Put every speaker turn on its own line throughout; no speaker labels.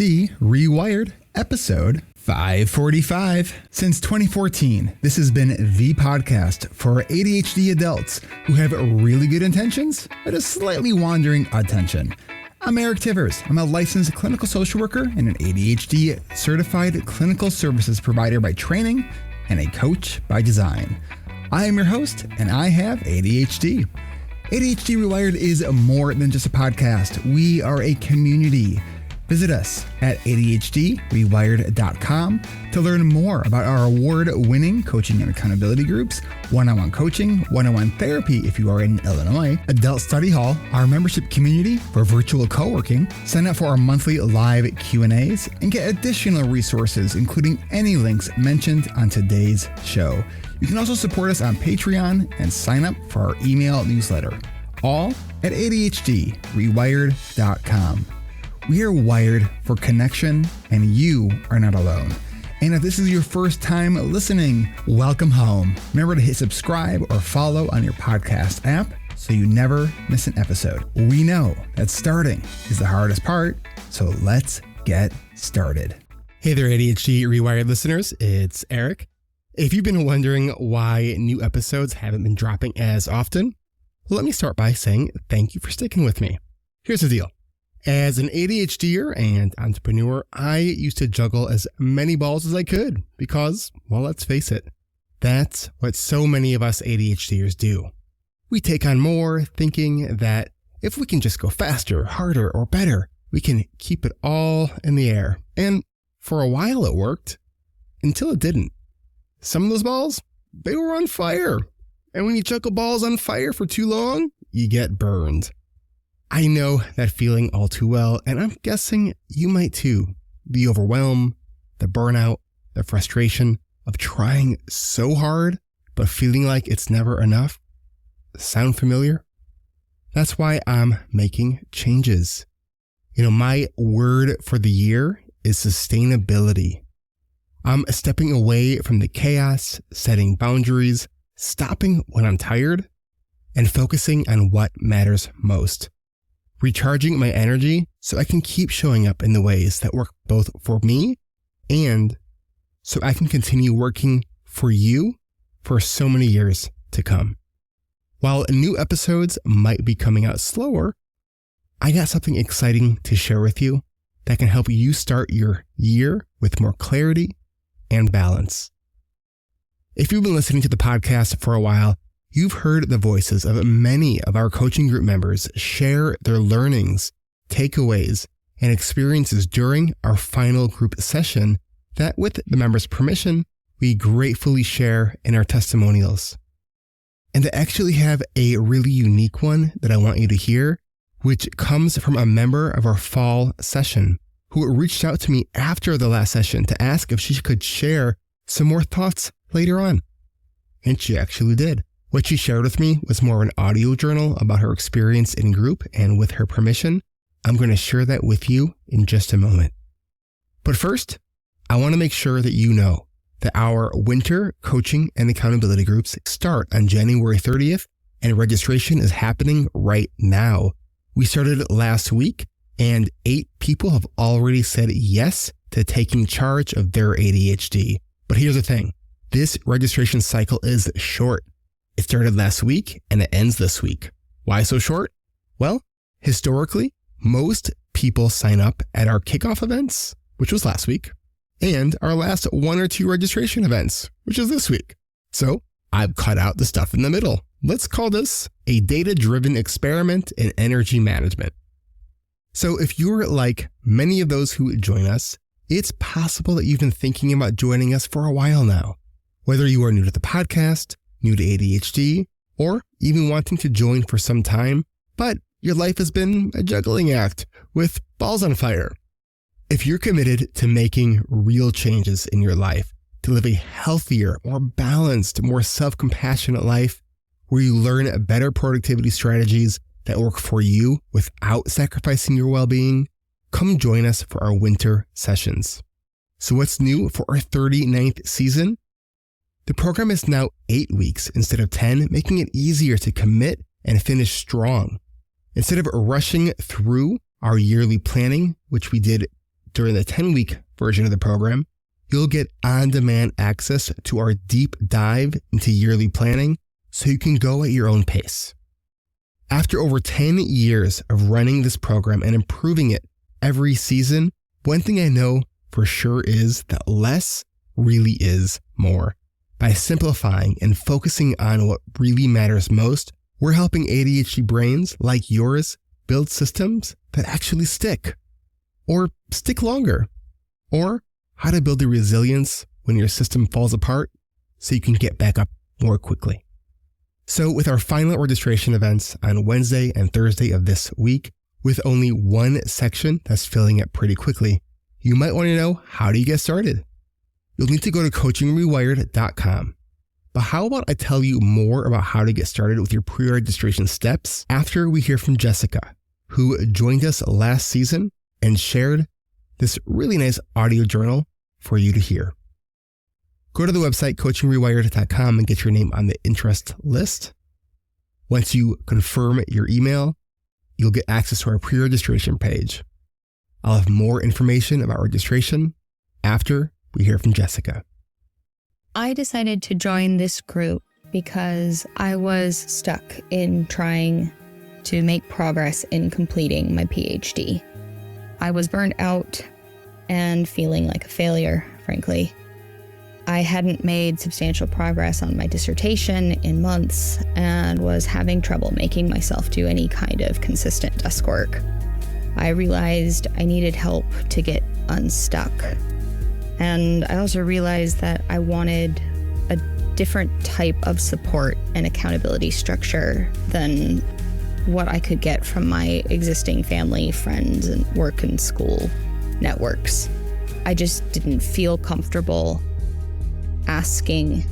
ADHD reWired, episode 545. Since 2014, this has been the podcast for ADHD adults who have really good intentions, but a slightly wandering attention. I'm Eric Tivers. I'm a licensed clinical social worker and an ADHD certified clinical services provider by training and a coach by design. I am your host, and I have ADHD. ADHD reWired is more than just a podcast. We are a community. Visit us at ADHDrewired.com to learn more about our award-winning coaching and accountability groups, one-on-one coaching, one-on-one therapy if you are in Illinois, adult study hall, our membership community for virtual co-working, sign up for our monthly live Q&As, and get additional resources, including any links mentioned on today's show. You can also support us on Patreon and sign up for our email newsletter, all at ADHDrewired.com. We are wired for connection, and you are not alone. And if this is your first time listening, welcome home. Remember to hit subscribe or follow on your podcast app so you never miss an episode. We know that starting is the hardest part, so let's get started.
Hey there, ADHD reWired listeners. It's Eric. If you've been wondering why new episodes haven't been dropping as often, well, let me start by saying thank you for sticking with me. Here's the deal. As an ADHDer and entrepreneur, I used to juggle as many balls as I could because, well, let's face it, that's what so many of us ADHDers do. We take on more thinking that if we can just go faster, harder, or better, we can keep it all in the air. And for a while it worked, until it didn't. Some of those balls, they were on fire. And when you juggle balls on fire for too long, you get burned. I know that feeling all too well, and I'm guessing you might too. The overwhelm, the burnout, the frustration of trying so hard, but feeling like it's never enough. Sound familiar? That's why I'm making changes. My word for the year is sustainability. I'm stepping away from the chaos, setting boundaries, stopping when I'm tired, and focusing on what matters most. Recharging my energy so I can keep showing up in the ways that work both for me and so I can continue working for you for so many years to come. While new episodes might be coming out slower, I got something exciting to share with you that can help you start your year with more clarity and balance. If you've been listening to the podcast for a while, you've heard the voices of many of our coaching group members share their learnings, takeaways, and experiences during our final group session that, with the members' permission, we gratefully share in our testimonials. And I actually have a really unique one that I want you to hear, which comes from a member of our fall session who reached out to me after the last session to ask if she could share some more thoughts later on. And she actually did. What she shared with me was more of an audio journal about her experience in group, and with her permission, I'm going to share that with you in just a moment. But first, I want to make sure that you know that our winter coaching and accountability groups start on January 30th, and registration is happening right now. We started last week, and 8 people have already said yes to taking charge of their ADHD. But here's the thing. This registration cycle is short. It started last week and it ends this week. Why so short? Well, historically, most people sign up at our kickoff events, which was last week, and our last 1 or 2 registration events, which is this week. So I've cut out the stuff in the middle. Let's call this a data-driven experiment in energy management. So if you're like many of those who join us, it's possible that you've been thinking about joining us for a while now. Whether you are new to the podcast, new to ADHD, or even wanting to join for some time, but your life has been a juggling act with balls on fire. If you're committed to making real changes in your life, to live a healthier, more balanced, more self-compassionate life, where you learn better productivity strategies that work for you without sacrificing your well-being, come join us for our winter sessions. So what's new for our 39th season? The program is now 8 weeks instead of 10, making it easier to commit and finish strong. Instead of rushing through our yearly planning, which we did during the 10-week version of the program, you'll get on-demand access to our deep dive into yearly planning so you can go at your own pace. After over 10 years of running this program and improving it every season, one thing I know for sure is that less really is more. By simplifying and focusing on what really matters most, we're helping ADHD brains like yours build systems that actually stick, or stick longer, or how to build the resilience when your system falls apart so you can get back up more quickly. So with our final registration events on Wednesday and Thursday of this week, with only one section that's filling up pretty quickly, you might want to know, how do you get started? You'll need to go to coachingrewired.com. But how about I tell you more about how to get started with your pre-registration steps after we hear from Jessica, who joined us last season and shared this really nice audio journal for you to hear. Go to the website coachingrewired.com and get your name on the interest list. Once you confirm your email, you'll get access to our pre-registration page. I'll have more information about registration after we hear from Jessica.
I decided to join this group because I was stuck in trying to make progress in completing my PhD. I was burned out and feeling like a failure, frankly. I hadn't made substantial progress on my dissertation in months and was having trouble making myself do any kind of consistent desk work. I realized I needed help to get unstuck. And I also realized that I wanted a different type of support and accountability structure than what I could get from my existing family, friends, and work and school networks. I just didn't feel comfortable asking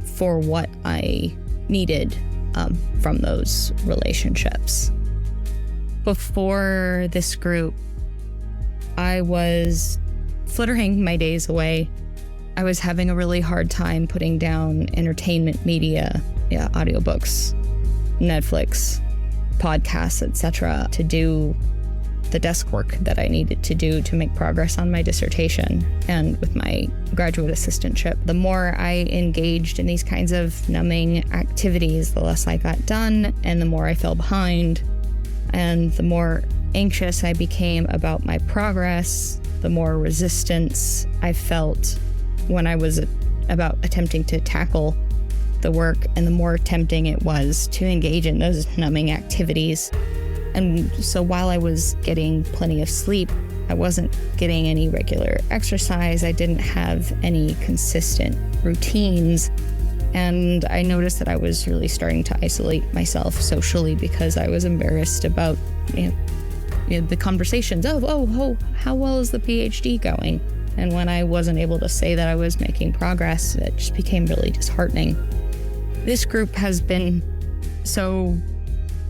for what I needed from those relationships. Before this group, I was flittering my days away. I was having a really hard time putting down entertainment media, audiobooks, Netflix, podcasts, etc., to do the desk work that I needed to do to make progress on my dissertation and with my graduate assistantship. The more I engaged in these kinds of numbing activities, the less I got done and the more I fell behind. And the more anxious I became about my progress, the more resistance I felt when I was about attempting to tackle the work, and the more tempting it was to engage in those numbing activities. And so while I was getting plenty of sleep, I wasn't getting any regular exercise. I didn't have any consistent routines. And I noticed that I was really starting to isolate myself socially because I was embarrassed about the conversations of, how well is the PhD going? And when I wasn't able to say that I was making progress, it just became really disheartening. This group has been so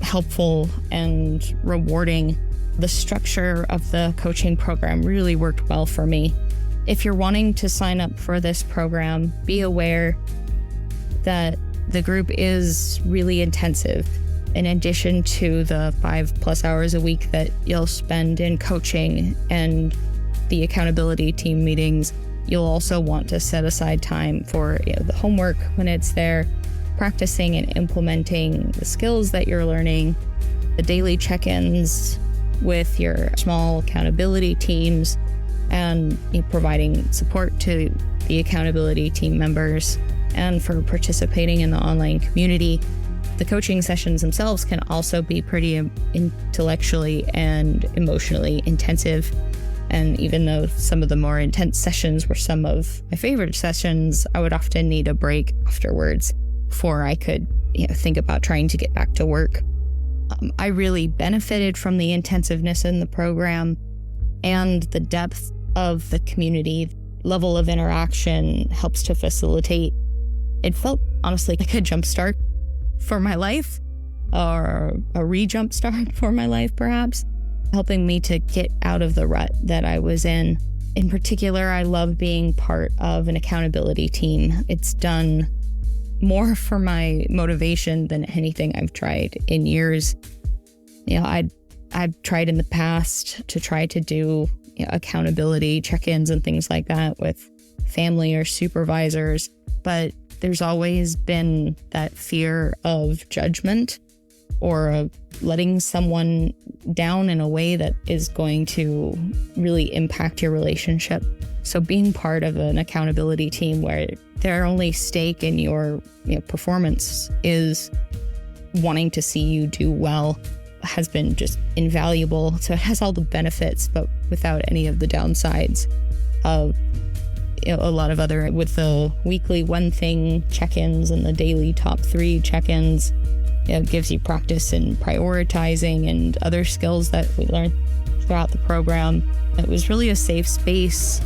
helpful and rewarding. The structure of the coaching program really worked well for me. If you're wanting to sign up for this program, be aware that the group is really intensive. In addition to the 5+ hours a week that you'll spend in coaching and the accountability team meetings, you'll also want to set aside time for the homework when it's there, practicing and implementing the skills that you're learning, the daily check-ins with your small accountability teams, and providing support to the accountability team members, and for participating in the online community. The coaching sessions themselves can also be pretty intellectually and emotionally intensive. And even though some of the more intense sessions were some of my favorite sessions, I would often need a break afterwards before I could think about trying to get back to work. I really benefited from the intensiveness in the program and the depth of the community. Level of interaction helps to facilitate. It felt honestly like a jump start for my life, or a re-jump start for my life perhaps, helping me to get out of the rut that I was in. In particular, I love being part of an accountability team. It's done more for my motivation than anything I've tried in years. I'd I've tried in the past to try to do accountability check-ins and things like that with family or supervisors, but there's always been that fear of judgment or of letting someone down in a way that is going to really impact your relationship. So being part of an accountability team where their only stake in your performance is wanting to see you do well has been just invaluable. So it has all the benefits, but without any of the downsides of a lot of other, with the weekly one thing check-ins and the daily top 3 check-ins. It gives you practice in prioritizing and other skills that we learned throughout the program. It was really a safe space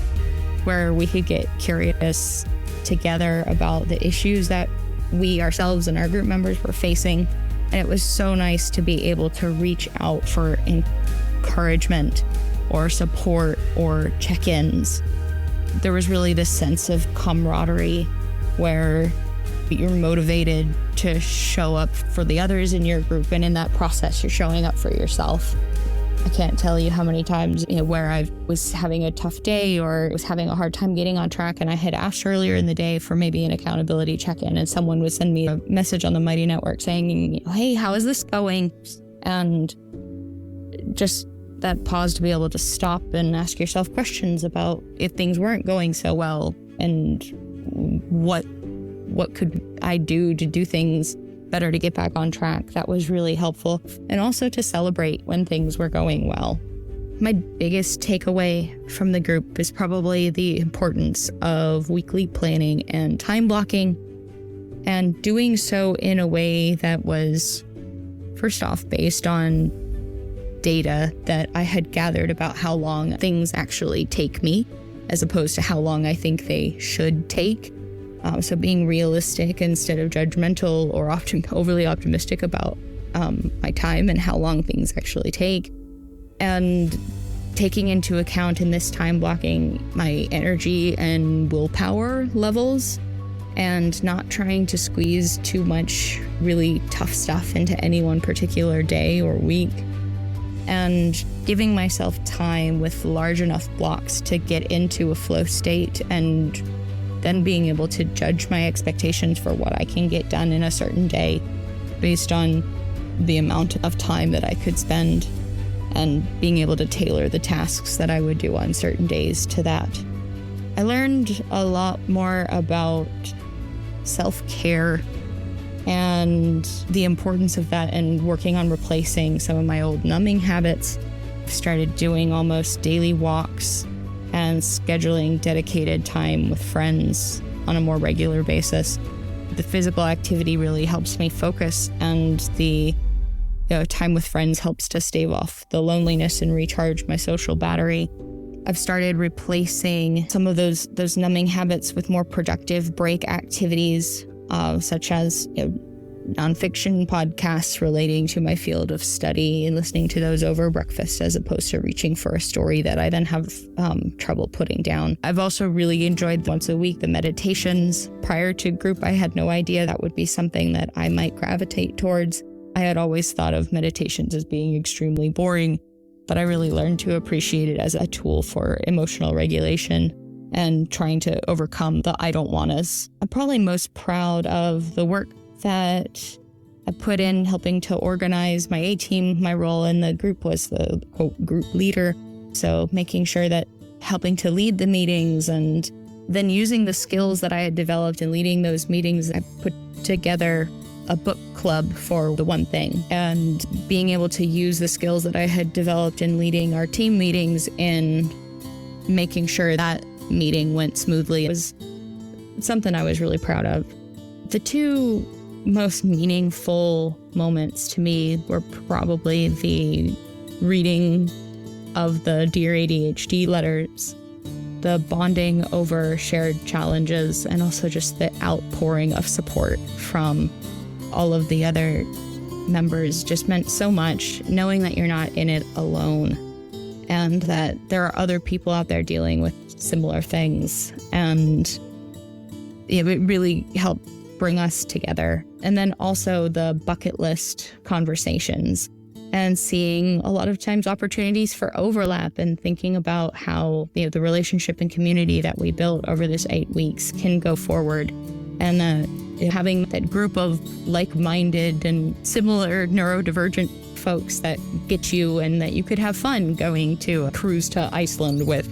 where we could get curious together about the issues that we ourselves and our group members were facing. And it was so nice to be able to reach out for encouragement or support or check-ins. There was really this sense of camaraderie where you're motivated to show up for the others in your group, and in that process, you're showing up for yourself. I can't tell you how many times where I was having a tough day or was having a hard time getting on track, and I had asked earlier in the day for maybe an accountability check-in, and someone would send me a message on the Mighty Network saying, "Hey, how is this going?" And just that pause to be able to stop and ask yourself questions about if things weren't going so well, and what could I do to do things better to get back on track. That was really helpful. And also to celebrate when things were going well. My biggest takeaway from the group is probably the importance of weekly planning and time blocking, and doing so in a way that was, first off, based on data that I had gathered about how long things actually take me, as opposed to how long I think they should take. So being realistic instead of judgmental or overly optimistic about my time and how long things actually take. And taking into account in this time blocking my energy and willpower levels, and not trying to squeeze too much really tough stuff into any one particular day or week. And giving myself time with large enough blocks to get into a flow state, and then being able to judge my expectations for what I can get done in a certain day based on the amount of time that I could spend, and being able to tailor the tasks that I would do on certain days to that. I learned a lot more about self-care and the importance of that, and working on replacing some of my old numbing habits. I've started doing almost daily walks and scheduling dedicated time with friends on a more regular basis. The physical activity really helps me focus, and the time with friends helps to stave off the loneliness and recharge my social battery. I've started replacing some of those numbing habits with more productive break activities, such as nonfiction podcasts relating to my field of study, and listening to those over breakfast as opposed to reaching for a story that I then have trouble putting down. I've also really enjoyed once a week the meditations. Prior to group, I had no idea that would be something that I might gravitate towards. I had always thought of meditations as being extremely boring, but I really learned to appreciate it as a tool for emotional regulation and trying to overcome the I don't wannas. I'm probably most proud of the work that I put in helping to organize my A-team. My role in the group was the quote group leader. So making sure that helping to lead the meetings, and then using the skills that I had developed in leading those meetings, I put together a book club for the one thing, and being able to use the skills that I had developed in leading our team meetings in making sure that meeting went smoothly was something I was really proud of. The two most meaningful moments to me were probably the reading of the Dear ADHD letters, the bonding over shared challenges, and also just the outpouring of support from all of the other members just meant so much, knowing that you're not in it alone and that there are other people out there dealing with similar things. And it really helped bring us together. And then also the bucket list conversations and seeing a lot of times opportunities for overlap and thinking about how, the relationship and community that we built over this 8 weeks can go forward. And having that group of like-minded and similar neurodivergent folks that get you and that you could have fun going to a cruise to Iceland with,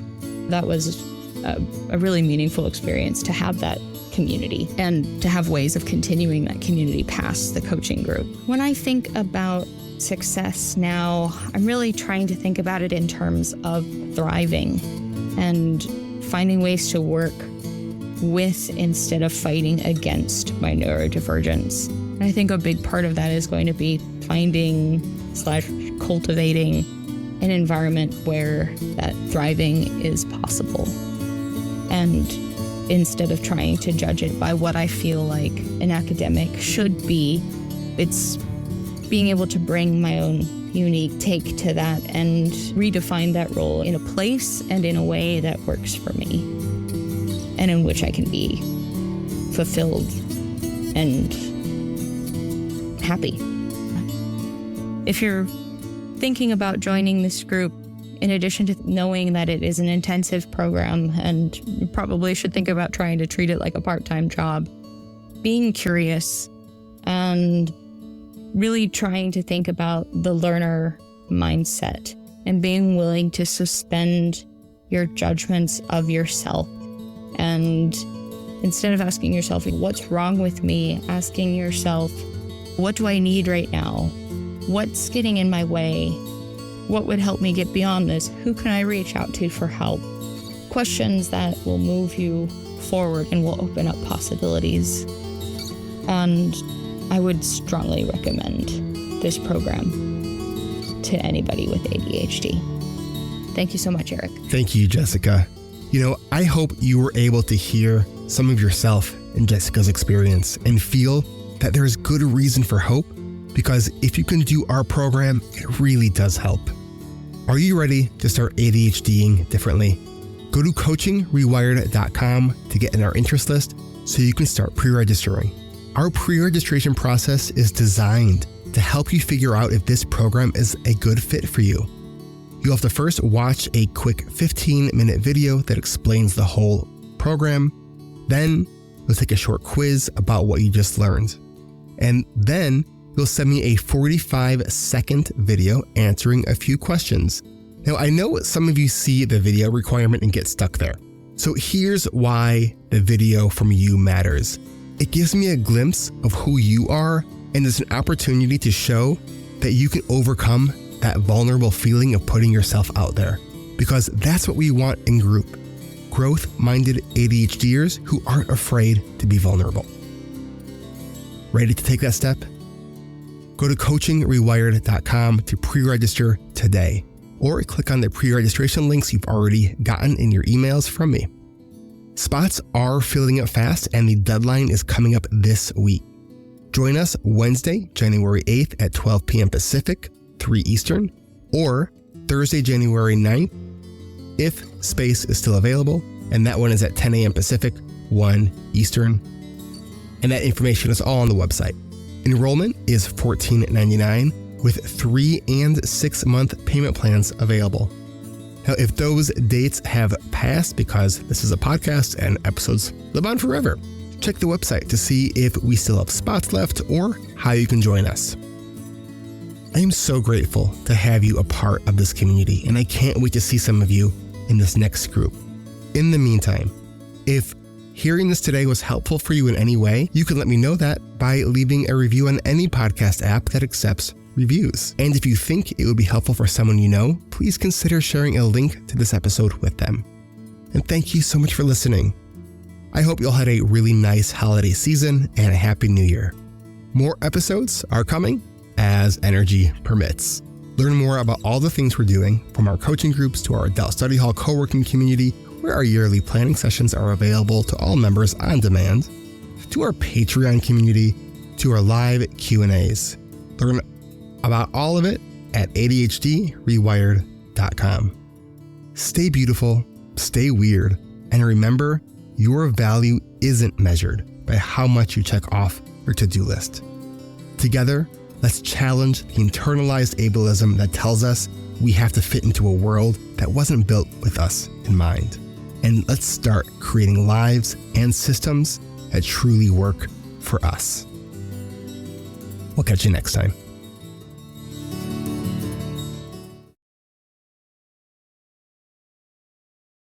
that was a really meaningful experience to have that community and to have ways of continuing that community past the coaching group. When I think about success now, I'm really trying to think about it in terms of thriving and finding ways to work with instead of fighting against my neurodivergence. And I think a big part of that is going to be finding/cultivating an environment where that thriving is possible. And instead of trying to judge it by what I feel like an academic should be, it's being able to bring my own unique take to that and redefine that role in a place and in a way that works for me and in which I can be fulfilled and happy. If you're thinking about joining this group, in addition to knowing that it is an intensive program and you probably should think about trying to treat it like a part-time job, being curious and really trying to think about the learner mindset and being willing to suspend your judgments of yourself. And instead of asking yourself, what's wrong with me? Asking yourself, what do I need right now? What's getting in my way? What would help me get beyond this? Who can I reach out to for help? Questions that will move you forward and will open up possibilities. And I would strongly recommend this program to anybody with ADHD. Thank you so much, Eric.
Thank you, Jessica. I hope you were able to hear some of yourself in Jessica's experience and feel that there is good reason for hope, because if you can do our program, it really does help. Are you ready to start ADHDing differently? Go to coachingrewired.com to get in our interest list so you can start pre-registering. Our pre-registration process is designed to help you figure out if this program is a good fit for you. You'll have to first watch a quick 15-minute video that explains the whole program. Then you'll take a short quiz about what you just learned. And then you'll send me a 45-second video answering a few questions. Now, I know some of you see the video requirement and get stuck there. So here's why the video from you matters. It gives me a glimpse of who you are, and it's an opportunity to show that you can overcome that vulnerable feeling of putting yourself out there. Because that's what we want in group. Growth-minded ADHDers who aren't afraid to be vulnerable. Ready to take that step? Go to coachingrewired.com to pre-register today, or click on the pre-registration links you've already gotten in your emails from me. Spots are filling up fast, and the deadline is coming up this week. Join us Wednesday, January 8th at 12 p.m. Pacific, 3 Eastern, or Thursday, January 9th, if space is still available, and that one is at 10 a.m. Pacific, 1 Eastern. And that information is all on the website. Enrollment is $14.99 with 3 and 6 month payment plans available. Now, if those dates have passed because this is a podcast and episodes live on forever, check the website to see if we still have spots left or how you can join us. I am so grateful to have you a part of this community, and I can't wait to see some of you in this next group. In the meantime, if hearing this today was helpful for you in any way, you can let me know that by leaving a review on any podcast app that accepts reviews. And if you think it would be helpful for someone you know, please consider sharing a link to this episode with them. And thank you so much for listening. I hope you all had a really nice holiday season and a happy new year. More episodes are coming as energy permits. Learn more about all the things we're doing, from our coaching groups to our adult study hall co-working community, where our yearly planning sessions are available to all members on demand, to our Patreon community, to our live Q&As. Learn about all of it at ADHDrewired.com. Stay beautiful, stay weird, and remember, your value isn't measured by how much you check off your to-do list. Together, Let's challenge the internalized ableism that tells us we have to fit into a world that wasn't built with us in mind. And let's start creating lives and systems that truly work for us. We'll catch you next time.